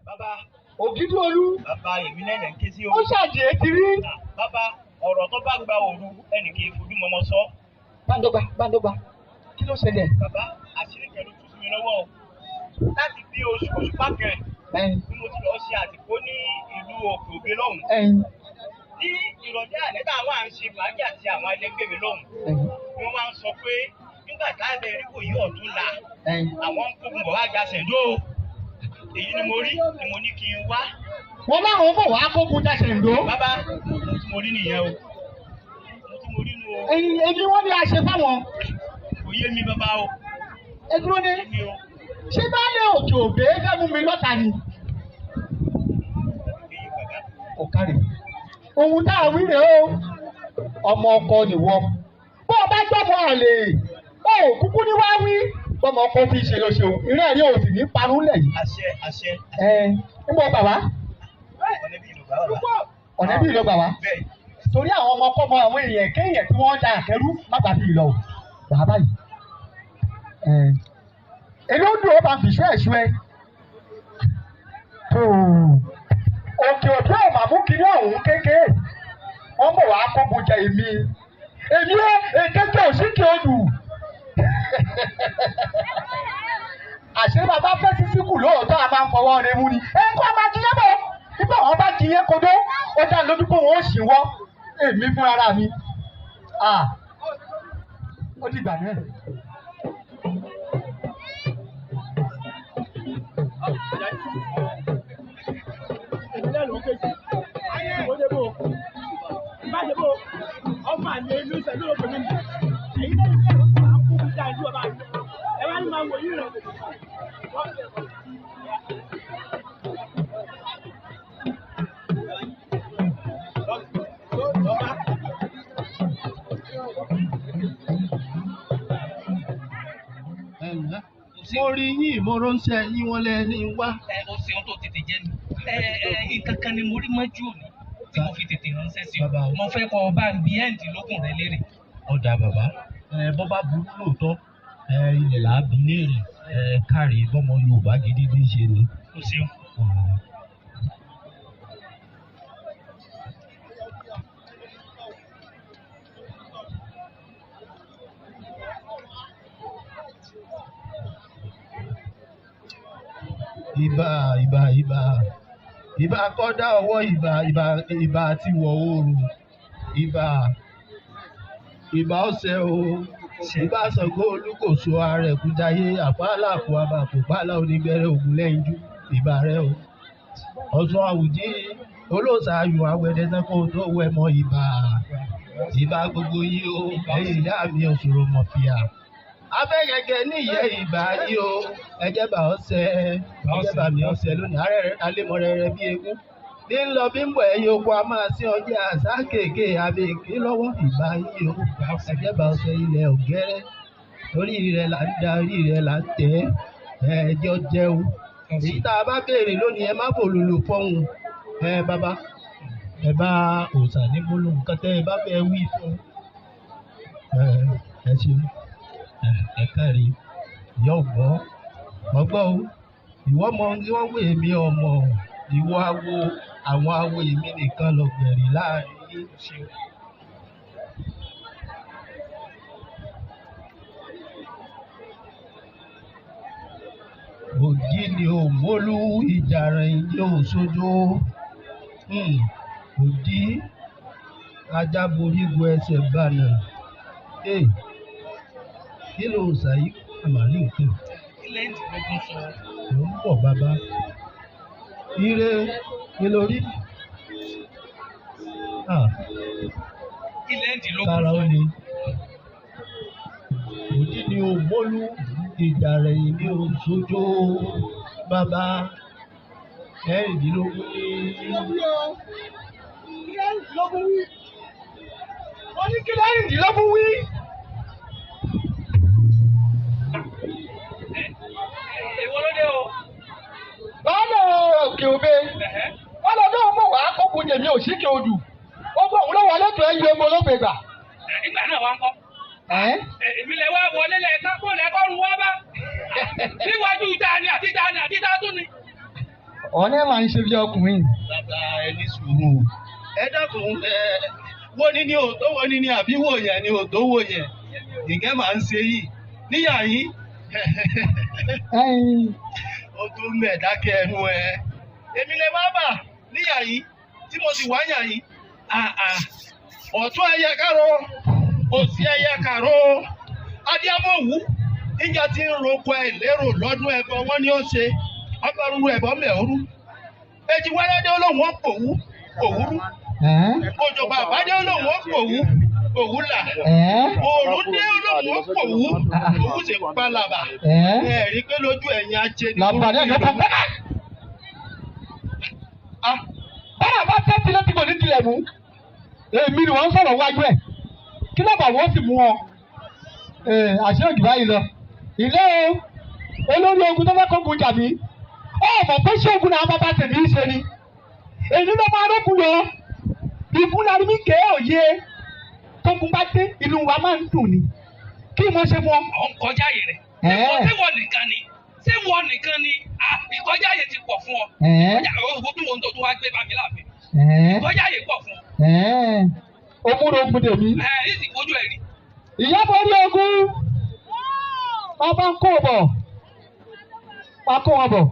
Bàbá. Ògídìolú. Bàbá èmi náà lè ń ké sí o. Ó ṣàjì etí rí. Bàbá ọ̀rọ̀ tó bá gba òru ẹnì kì í fojú mọ́mọ́ sọ. Bándọ́gba. Kí ló ṣẹlẹ̀? Bàbá àṣírí kẹlú tú sí mi lọ́wọ́ o. Láti bí oṣù pákẹ́ ni mo ti lọ ṣe àtìkó ní ìlú Òkè Òbí lọ́hùn. Ní ìrọ̀lẹ́ àníkà àwọn à ń ṣe fàájì àti àwọn ẹlẹgbẹ́ mi lọ́hùn. Wọ́n máa ń sọ pé nígbà táàbẹ̀ rí kò yí ọ̀tún la àwọn ń kógun bọ̀ wá já Ṣẹ̀ǹdó. Èyí ni mo rí ni mo ní kí n wá. Wọ́n láwọn bọ̀ wá kógun já Ṣẹ̀ǹdó. Bàbá mo tí mo rí nìyẹn o. Èyí wọ́n ní a ṣe fáwọn. Kò yé mi bàbá o. Ẹ dúró dé. Ṣé baálé Òkè Òbí fẹ́ mú mi lọ́ta ni? Ọ̀kárì. Ohun tá a wí rèé o. Ọmọ ọkọ nìwọ. Bó o bá gbọ́mọ àlè, o ò kúkú ní wá wí. Bọ́mọ ọkọ fi ṣe lọ ṣeun. Ìrẹ́ rí o sì ní parun lẹ̀ yìí. Àṣẹ. Ń bọ̀ bàbá. Ọ̀nẹ́bí ló gbà wá. Torí àwọn ọmọkọ́mọ àwọn èèyàn kéèyàn tí wọ́n da àkẹ́rú má gbà fi ìlọ o. Bàbá yìí. Èló dùn ó bá fi ṣe ẹ̀ṣọ́ ẹ. Òkè Òbí ò mà mú kiri ọ̀hún kékeré. Wọ́n bọ̀ wá kógun jẹ èmi. Èmi èkété òsíkè odù. Àṣé bàbá fẹ́ sísí kù lóòótọ́ a máa ń fọwọ́ rẹ mú ni. Kó a máa jiyẹ́ bọ̀. Nígbà wọn bá jiyẹ́ kodó, ó dá lójú pé wọn ó sì wọ́. Èmi fún ara mi. Ó dìgbà náà. Mo rí yín mo ránṣẹ́ yín wọ́n lẹ́ni wá. O ṣeun tó tètè jẹ́ ni. Nǹkan kan ni mo rí mọ́jú òní tí mo fi tètè ránṣẹ́ sí ọ. Mo fẹ́ kọ́ ọba bí ẹ̀ǹdínlógún rẹ lérè. Ọ̀dà bàbá bọ́ bá burú lóòótọ́ ilẹ̀ là á bí léèrè kárí bọ́mọ Yorùbá gidi bí ṣe ni. O ṣeun. Ìbà kọ́dá ọwọ́ ìbà àti wọ̀ oòrùn ìbà ọ̀sẹ̀ o ìbà Ṣàngó Olúkòso ààrẹ kújayé àpáàlà àpò àbàpò pààlà onígbẹ̀rẹ̀ ògùn lẹ́yinjú ìbà rẹ o Ọ̀ṣun àwùjí olóòṣà ayò àwẹ̀dẹ̀ sẹ́kọ̀ tó wẹ̀ mọ́ ìbà gbogbo yìí o ẹ̀yìn ìyá mi òṣòro mọ̀fìà abẹ́yẹgẹ níyẹ ìbà yìí o ẹjẹ́ bà ọ̀sẹ̀ ẹjẹ́ bà mí ọ̀sẹ̀ lónìí alẹ́mọ̀rẹ́rẹ́ bí egún bí ń lọ bí ń bọ̀ ẹ̀yìn oko a máa sí ọjà àṣà kéèké abẹ́ẹ̀ké lọ́wọ́ ìbà yìí o ẹjẹ́ bà ọ̀sẹ̀ ilẹ̀ ògẹ́rẹ́ orí rẹ̀ là ń da orí rẹ̀ là ń tẹ̀ ẹjọ́ jẹun èyí tá a bá béèrè lónìí ẹ má fòlùlù fọ́hùn bàbá ẹ bá òòṣà ní gbólóhùn nǹkan tẹ́ ẹ bá fẹ́ wí fún ẹ ṣe ẹ kárí ìyá ọgbọ́n o ìwọ mọ ohun tí wọ́n wé mi ọmọ ìwọ awo àwọn awo èmi nìkan lọ gbẹ̀rì láàrin yìí ṣe. Òdì ni ò mólú ìjàrán ìdí òṣojo òdì ajáborígo ẹsẹ̀ bànà kí ló ṣàyí àmàlí nǹkan. Ilé ìdìbò sọ. Mo ń bọ̀ bàbá. Ire kí ló rí? Ilé ìdìbò sọ. Kára ó le. Òdì ni ò mólú ìjàrán ìdí òṣojo bàbá. Ẹ̀rìndínlógún ní. Ẹ̀rìndínlógún wí. Wọ́n ní kí lẹ́rìndínlógún wí. Èwo ló dé o? Báwo Òkè Òbí? Wọ́n lọ náà mọ̀ wá kókun jèmi òsíkè odù. Ó bọ̀ òun lọ́wọ́ lẹ́tọ̀ọ́ ẹ̀yẹ ọmọ olóògbé gbà. Nígbà náà wá ń kọ́. Èmi lè wá wọlé lẹ́ẹ̀ká kó lẹ́kọ́rùn wá bá. Níwájú ìta ni àti ìta tún ni. ọ̀nà máa ń ṣe bí ọkùnrin. bàbá ẹni sùúrù ẹ dákun wọ́n ní òótọ́ wọ́n ní àbí wò yẹn ní òótọ́ wò yẹn nìkẹ́ máa ń ṣe yìí níyà yín ó tún mẹ̀dákẹ́ ẹnu ẹ èmi lè má bà níyà yín tí mo sì wá yà yín ọ̀tún ẹyẹ káró òsì ẹyẹ káró adíámọ̀wú níjà tí ń roko ẹ lérò lọ́dún ẹbọ wọn ni ó ṣe ọgbàrúurú ẹbọ mẹ́ọ̀rú èjì wáyádé olóhùn ó pòwú òwúrú òjòba àbádé olóhùn ó pòwú òwú là òòrùn dé olóhùn ó pòwú òwú ṣe pálapà ẹ̀rí pé lójú ẹ̀yìn ajé ni. làbàdàn ẹ̀ka pẹ́. báyà bá tẹ́tí ló ti kò ní tilẹ̀ mú èmi ni wọ́n ń sọ̀rọ̀ wájú ẹ̀ kí ló bà wọ́n sì mú ọ. àṣẹ òjì báyìí lọ ilé olórí ogun tó fẹ́ kógun jà mí ó mọ̀ pé ṣé ogun náà bàbá tèmi ń ṣe ni èyí ló máa rókun lọ ìfúnnarí mi kéé òye tógun bá dé inú wa máa ń dùn ni kí mo ṣe mọ. àwọn kọjá yìí rẹ̀ ṣé wọ́n nìkan ni ìkọjá yìí ti pọ̀ fún ọ. owó tó wọn tó wá gbé bá mi láàfin ìkọjá yìí pọ̀ fún ọ. ó múra ogun tèmi. ìsìn ojú ẹ̀ rí. ìyábọ̀ orí ogun ọba ń kó bọ̀ wá kó wọn bọ̀.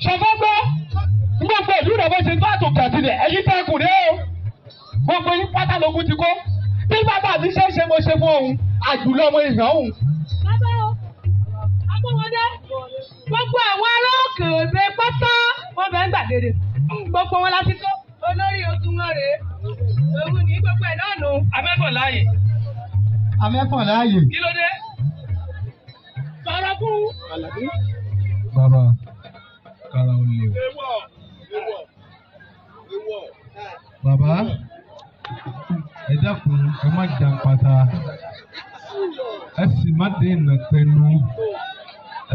ṣọfọ́ gbọ́ gbogbo ìlú rẹ̀ bó ṣe tó àtòkè àtìlẹ̀ ẹ̀yìn tẹ́kùn rẹ̀ o gbogbo yín pátá lógún ti kó bí bàbá mi ṣe ń ṣe mo ṣe fún òun àjùlọ ọmọ ìhàn òun. bàbá o agbóhùndé gbogbo àwọn ará òkè òde pátá wọn bẹ ń gbàgede gbogbo wọn láti kó olórí ogun wọn rèé òun ní gbogbo ẹ̀ náà nù. amẹ́fọ̀ láàyè. amẹ́fọ̀ láàyè. kí ló dé. sọ̀rọ̀ fún. bàbá kára ó lè o. bàbá ẹ dákun ẹ má jàǹpátá ẹ sì má dènà pẹ̀lú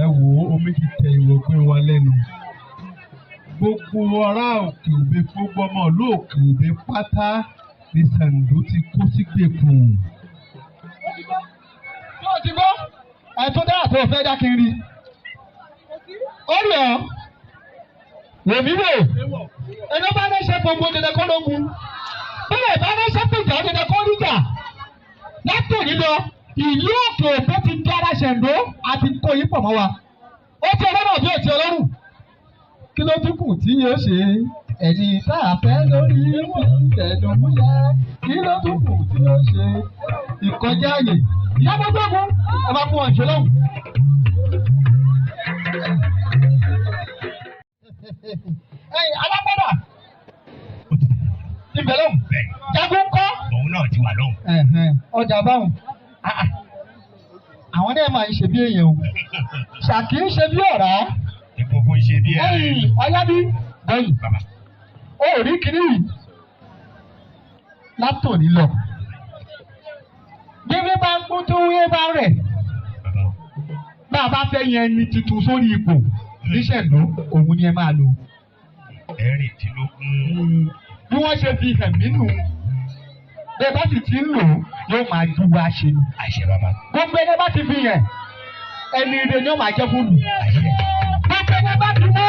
ẹ wò ó omi ti tẹ ìwọ̀gbìn wa lẹ́nu gbogbo ará òkè òbí gbogbo ọmọ olóòkè òbí pátá ní Ṣàngó ti kó sígbèkùn. tó o ti gbọ́ ẹ tó dára tó o fẹ́ dá kiri ó rí ọ èmi rè ẹni bá ní ṣe gbogbo dandan kọ́ lógun bẹ́ẹ̀ bá ní ṣe pèjà dandan kọ́ níjà látòrí lọ ìlú òkè òbí ti di ara Ṣàngó àti kó yín pọ̀ mọ́ wa ó ti ọlọ́run àbí òtí ọlọ́run kí ló tún kù tí yóò ṣe ẹni tá a fẹ́ lórí ìtẹ̀dùnmúyẹ kí ló tún kù tí yóò ṣe ìkọjá àyè ìyábọ̀ gbọ́gun ẹ máa fún ọ̀ṣẹ́ lọ́hùn. ẹ̀yin alágbádà ti bẹ̀rẹ̀ lọ́hùn jagun kọ́. òun náà ti wà lọ́hùn. ọjà báwọn àwọn náà máa ń ṣe bí èèyàn o Ṣàkí ń ṣe bí ọ̀rá. ìgbòho ṣe bí ẹ. ọ̀yábí bẹ́yìn ó rí kiri yìí látòní lọ bíbí bá ń kún tó wíwé bá rẹ̀ bá a bá fẹ́ yẹn ní tuntun sórí ipò níṣẹ̀lú òun ni ẹ máa lò. ẹ̀rìndínlógún. bí wọ́n ṣe fi hàn nínú bẹ́ẹ̀ bá sì ti ń lò yóò máa ju wa ṣe ni. àṣẹ bàbá. gbogbo ẹni bá ti fi yẹn ẹni ire ni ó máa jẹ́ fún mi. àṣẹ. gbogbo ẹni bá ti mú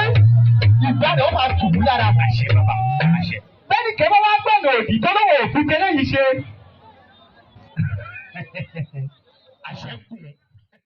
ìgbà rẹ̀ ó máa tù mí lára. àṣẹ bàbá. àṣẹ. bẹ́ẹ̀ni kẹ́ bá wá gbọ̀nà òdì tó lọ́wọ́ òfin tẹ́lẹ̀ yìí ṣe.